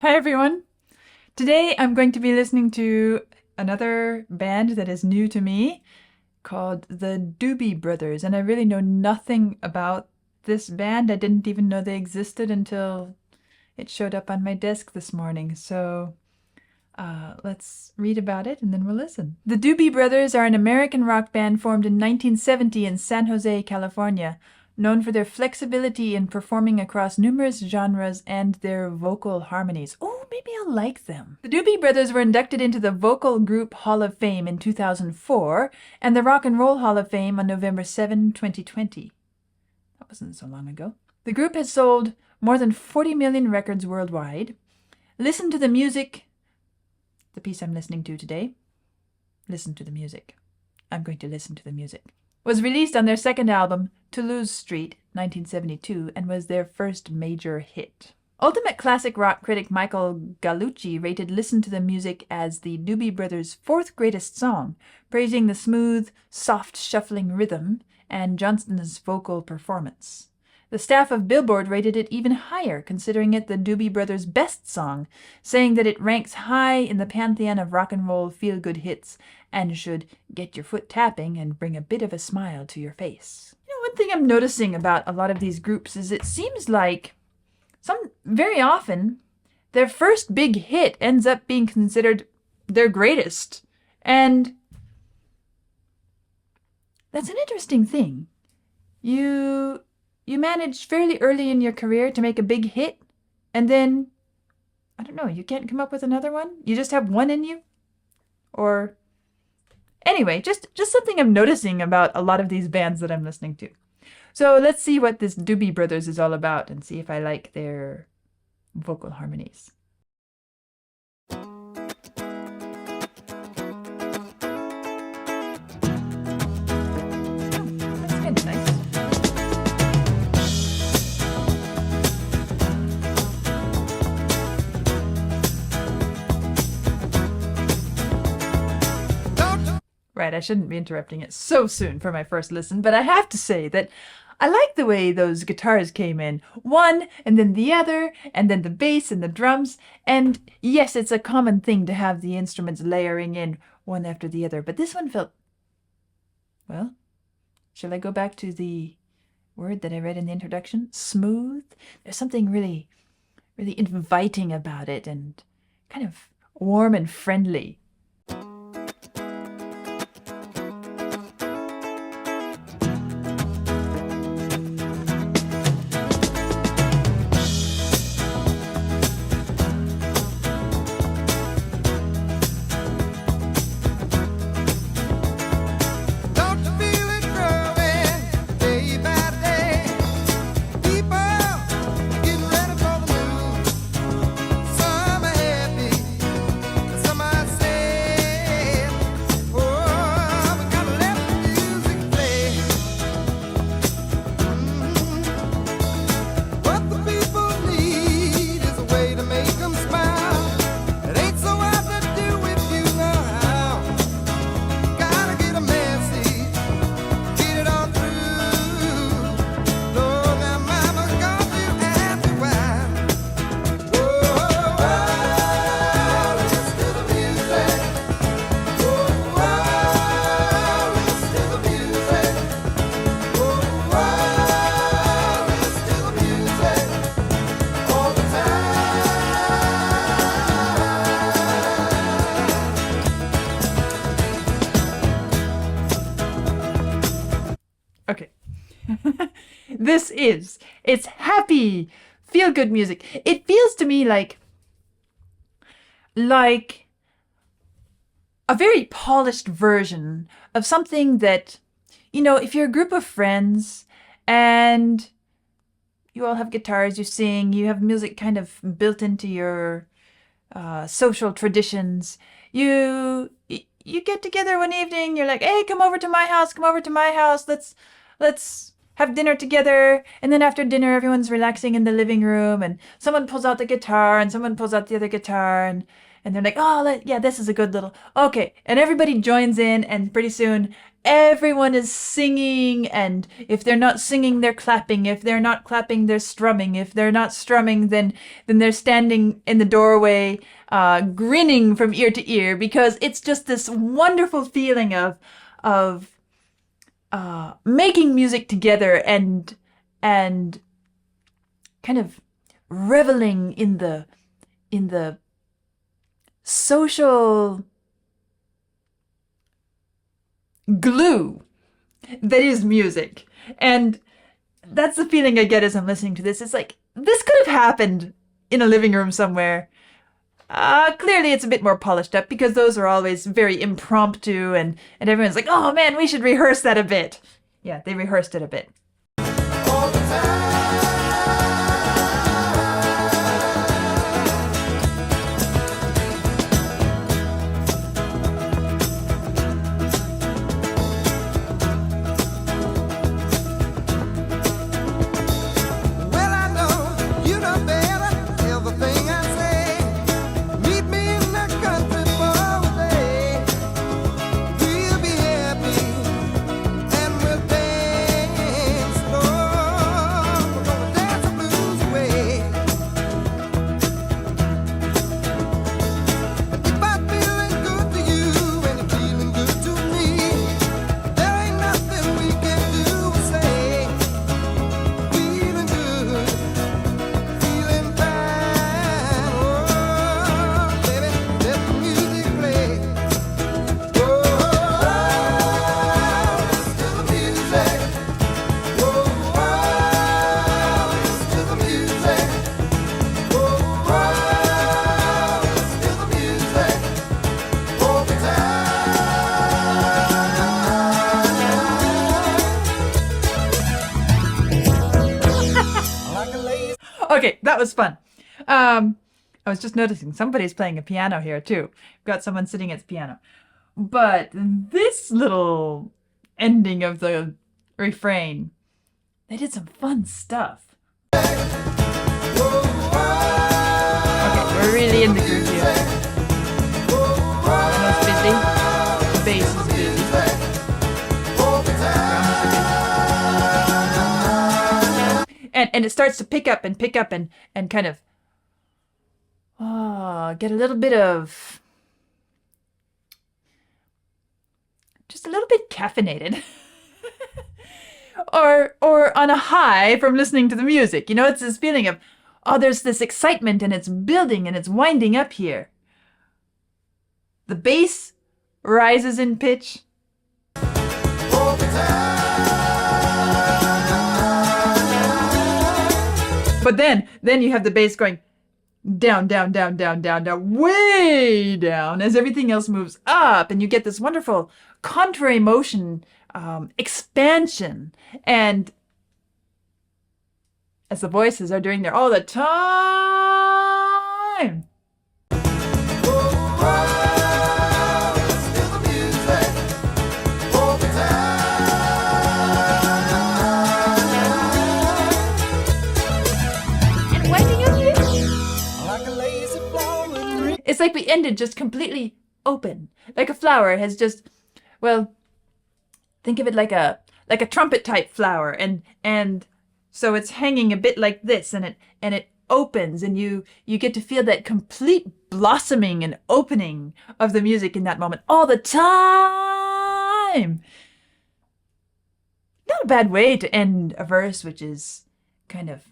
Hi everyone! Today I'm going to be listening to another band that is new to me called the Doobie Brothers, and I really know nothing about this band. I didn't even know they existed until it showed up on my desk this morning, so let's read about it and then we'll listen. The Doobie Brothers are an American rock band formed in 1970 in San Jose, California, known for their flexibility in performing across numerous genres and their vocal harmonies. Oh, maybe I'll like them. The Doobie Brothers were inducted into the Vocal Group Hall of Fame in 2004 and the Rock and Roll Hall of Fame on November 7, 2020. That wasn't so long ago. The group has sold more than 40 million records worldwide. Listen to the music. The piece I'm listening to today, Listen to the Music. I'm going to listen to the music. Was released on their second album, Toulouse Street, 1972, and was their first major hit. Ultimate classic rock critic Michael Gallucci rated Listen to the Music as the Doobie Brothers' fourth greatest song, praising the smooth, soft shuffling rhythm and Johnston's vocal performance. The staff of Billboard rated it even higher, considering it the Doobie Brothers' best song, saying that it ranks high in the pantheon of rock and roll feel-good hits and should get your foot tapping and bring a bit of a smile to your face. One thing I'm noticing about a lot of these groups is it seems like very often their first big hit ends up being considered their greatest. And that's an interesting thing. You manage fairly early in your career to make a big hit, and then, I don't know, you can't come up with another one? You just have one in you? Or, anyway, just something I'm noticing about a lot of these bands that I'm listening to. So let's see what this Doobie Brothers is all about and see if I like their vocal harmonies. That's kind of nice. Right, I shouldn't be interrupting it so soon for my first listen, but I have to say that I like the way those guitars came in. One, and then the other, and then the bass and the drums. And yes, it's a common thing to have the instruments layering in one after the other, but this one felt, well, shall I go back to the word that I read in the introduction? Smooth? There's something really, really inviting about it and kind of warm and friendly. Okay. It's happy, feel-good music. It feels to me like a very polished version of something that, if you're a group of friends and you all have guitars, you sing, you have music kind of built into your social traditions, you get together one evening, you're like, hey, come over to my house, let's have dinner together, and then after dinner everyone's relaxing in the living room, and someone pulls out the guitar and someone pulls out the other guitar, and they're like, oh, yeah, this is a good little, okay, and everybody joins in, and pretty soon everyone is singing, and if they're not singing, they're clapping. If they're not clapping, they're strumming. If they're not strumming, then they're standing in the doorway, grinning from ear to ear, because it's just this wonderful feeling of making music together and kind of reveling in the social glue that is music. And that's the feeling I get as I'm listening to this. It's like, this could have happened in a living room somewhere. Clearly it's a bit more polished up because those are always very impromptu, and everyone's like, oh man, we should rehearse that a bit. Yeah, they rehearsed it a bit. All the time. Well, I know you know better. Everything I say. Meet me in the country for a day. We'll be happy and we'll dance slow. We're gonna dance the blues away. If I'm feeling good to you and you're feeling good to me, there ain't nothing we can do or say. Feeling good, feeling fine. Oh, baby, let the music play. Oh, listen to the music. Oh, listen to the music. Oh, listen to the music. All the time. Like a lazy. Okay, that was fun. I was just noticing somebody's playing a piano here too. We've got someone sitting at the piano. But this little ending of the refrain, they did some fun stuff. Okay, we're really in the groove here. Piano's busy. The bass is busy. Drums are busy. And it starts to pick up and kind of get a little bit of, just a little bit caffeinated. or on a high from listening to the music. You know, it's this feeling of, oh, there's this excitement and it's building and it's winding up here. The bass rises in pitch. All the time. But then you have the bass going down, down, down, down, down, down, way down as everything else moves up, and you get this wonderful contrary motion, expansion, and as the voices are doing there all the time. And winding up here. It's like we ended just completely open, like a flower has just, well, think of it like a trumpet type flower, and so it's hanging a bit like this, and it opens, and you get to feel that complete blossoming and opening of the music in that moment all the time. Not a bad way to end a verse, which is kind of,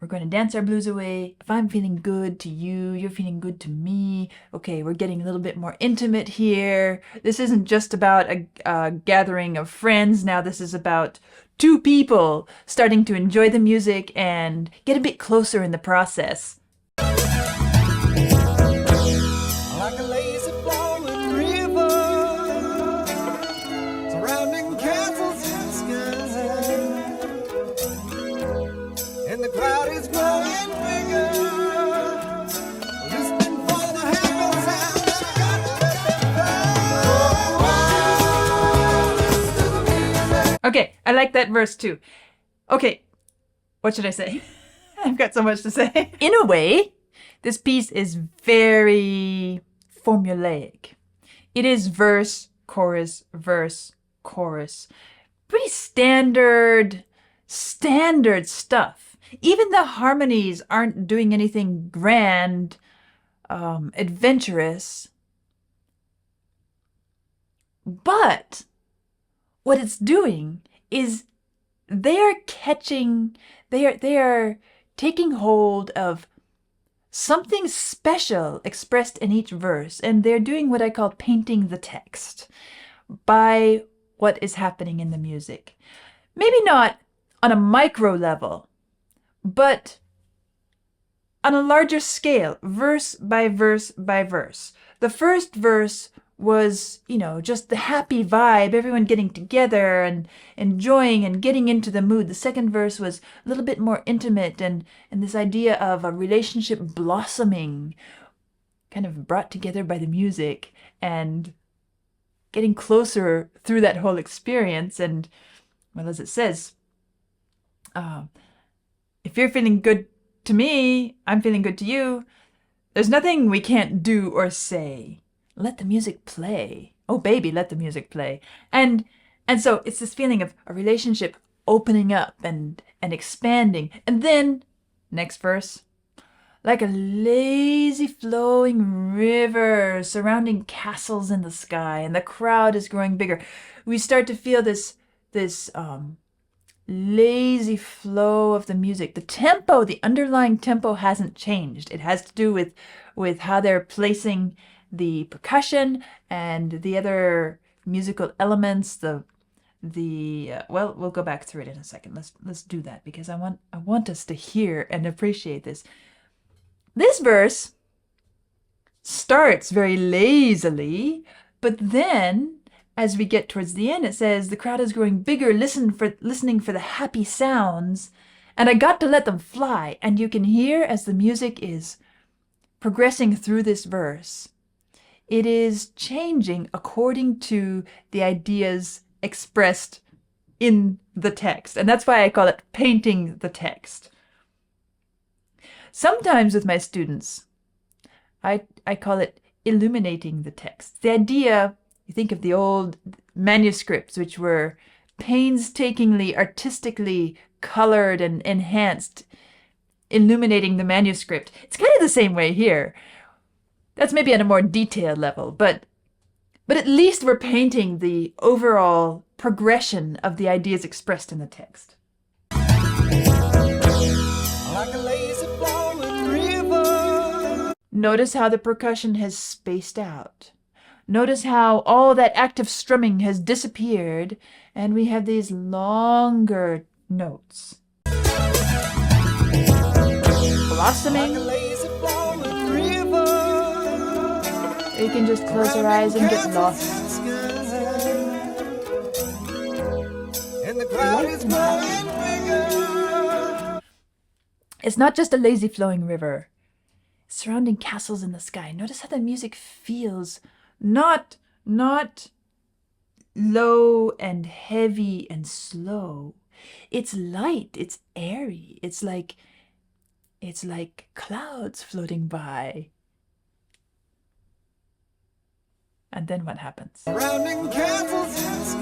we're going to dance our blues away. If I'm feeling good to you, you're feeling good to me. Okay, we're getting a little bit more intimate here. This isn't just about a gathering of friends. Now this is about two people starting to enjoy the music and get a bit closer in the process. Like a lazy flowing river, surrounding castles in the sky, and the cloud is growing bigger. Listening for the happy sound that got to let it fly. Listen to the music. Okay, I like that verse too. Okay, what should I say? I've got so much to say. In a way, this piece is very formulaic. It is verse, chorus, verse, chorus. Pretty standard stuff. Even the harmonies aren't doing anything grand, adventurous. But what it's doing is they are taking hold of something special expressed in each verse, and they're doing what I call painting the text by what is happening in the music. Maybe not on a micro level, but on a larger scale, verse by verse by verse. The first verse was, just the happy vibe, everyone getting together and enjoying and getting into the mood. The second verse was a little bit more intimate and this idea of a relationship blossoming, kind of brought together by the music and getting closer through that whole experience. And, well, as it says, if you're feeling good to me, I'm feeling good to you. There's nothing we can't do or say. Let the music play. Oh, baby, let the music play. And so it's this feeling of a relationship opening up and expanding. And then, next verse, like a lazy flowing river surrounding castles in the sky, and the crowd is growing bigger. We start to feel this lazy flow of the music. The tempo, the underlying tempo hasn't changed. It has to do with how they're placing the percussion and the other musical elements. Well, we'll go back through it in a second. Let's do that because I want us to hear and appreciate this. This verse starts very lazily, but then as we get towards the end, it says the crowd is growing bigger, listening for the happy sounds, and I got to let them fly. And you can hear as the music is progressing through this verse, it is changing according to the ideas expressed in the text. And that's why I call it painting the text. Sometimes with my students, I call it illuminating the text. The idea, you think of the old manuscripts, which were painstakingly, artistically colored and enhanced, illuminating the manuscript. It's kind of the same way here. That's maybe on a more detailed level, but at least we're painting the overall progression of the ideas expressed in the text. Like a lazy flowing river. Notice how the percussion has spaced out. Notice how all that active strumming has disappeared, and we have these longer notes. Blossoming. Like a lazy flowing river. You can just close your eyes and get lost. And the crowd is growing bigger. It's not just a lazy flowing river. Surrounding castles in the sky. Notice how the music feels not low and heavy and slow. It's light, it's airy. It's like clouds floating by. And then what happens? Surrounding castles in the sky.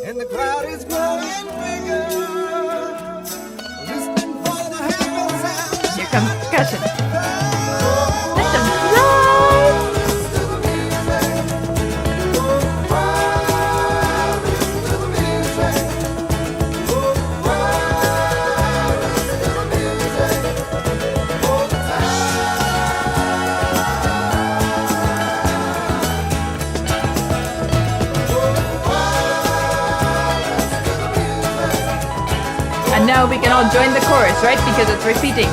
And the crowd is growing bigger. Listening for the happy sound. Here comes percussion. Let them fly! And now we can all join the chorus, right? Because it's repeating.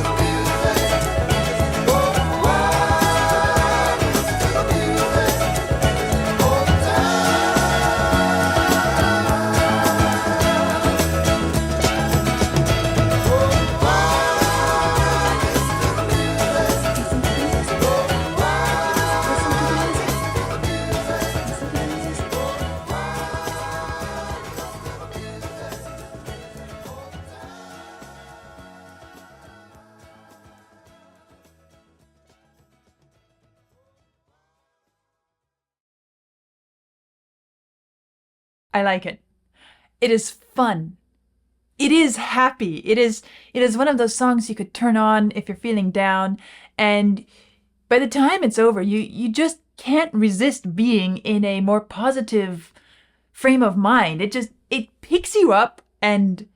I like it. It is fun. It is happy. It is one of those songs you could turn on if you're feeling down, and by the time it's over, you just can't resist being in a more positive frame of mind. It picks you up and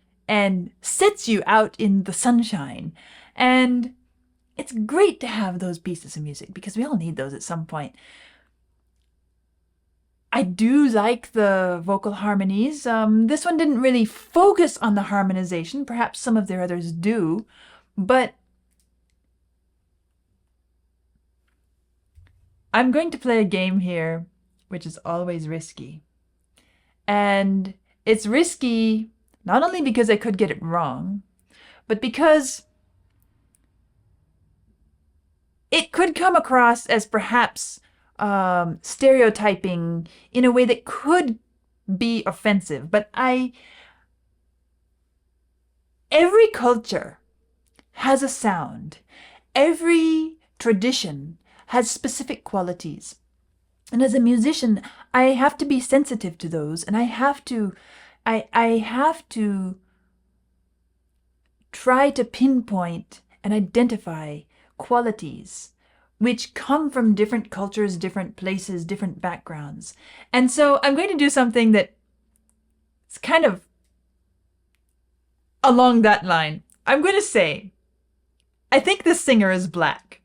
sets you out in the sunshine. And it's great to have those pieces of music because we all need those at some point. I do like the vocal harmonies. This one didn't really focus on the harmonization. Perhaps some of their others do, but I'm going to play a game here, which is always risky. And it's risky not only because I could get it wrong, but because it could come across as perhaps stereotyping in a way that could be offensive. But every culture has a sound. Every tradition has specific qualities. And as a musician, I have to be sensitive to those, and I have to try to pinpoint and identify qualities which come from different cultures, different places, different backgrounds. And so I'm going to do something that is kind of along that line. I'm going to say, I think this singer is black.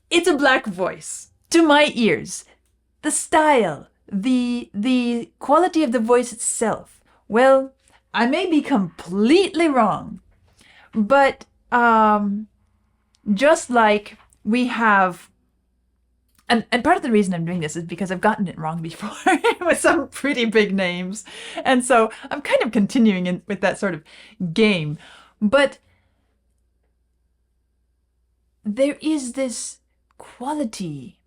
It's a black voice. To my ears, the style, the quality of the voice itself, well, I may be completely wrong, but just like we have, and part of the reason I'm doing this is because I've gotten it wrong before with some pretty big names. And so I'm kind of continuing with that sort of game. But there is this quality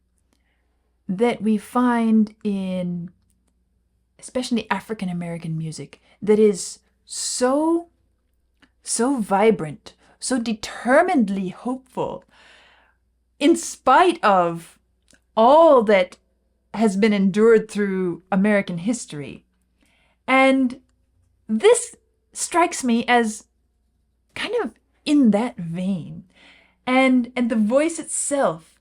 that we find in especially African American music that is so vibrant, so determinedly hopeful, in spite of all that has been endured through American history. And this strikes me as kind of in that vein. And the voice itself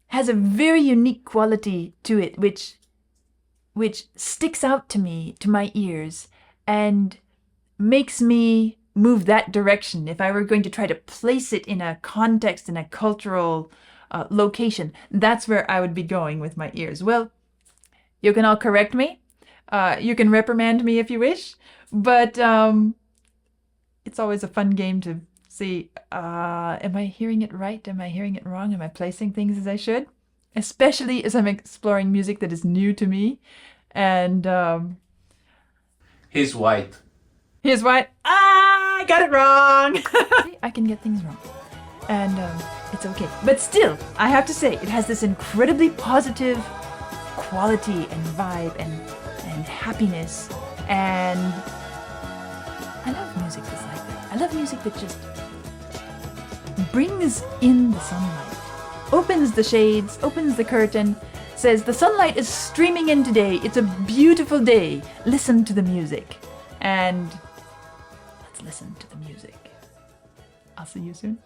has a very unique quality to it, which sticks out to me, to my ears, and makes me move that direction. If I were going to try to place it in a context, in a cultural location, that's where I would be going with my ears. Well, you can all correct me. You can reprimand me if you wish, but it's always a fun game to see, am I hearing it right? Am I hearing it wrong? Am I placing things as I should? Especially as I'm exploring music that is new to me. And He's white. He's white. I got it wrong. I can get things wrong. And it's okay. But still, I have to say, it has this incredibly positive quality and vibe and happiness. And I love music that's like that. I love music that just brings in the sunlight, opens the shades, opens the curtain, says the sunlight is streaming in today. It's a beautiful day. Listen to the music. And let's listen to the music. I'll see you soon.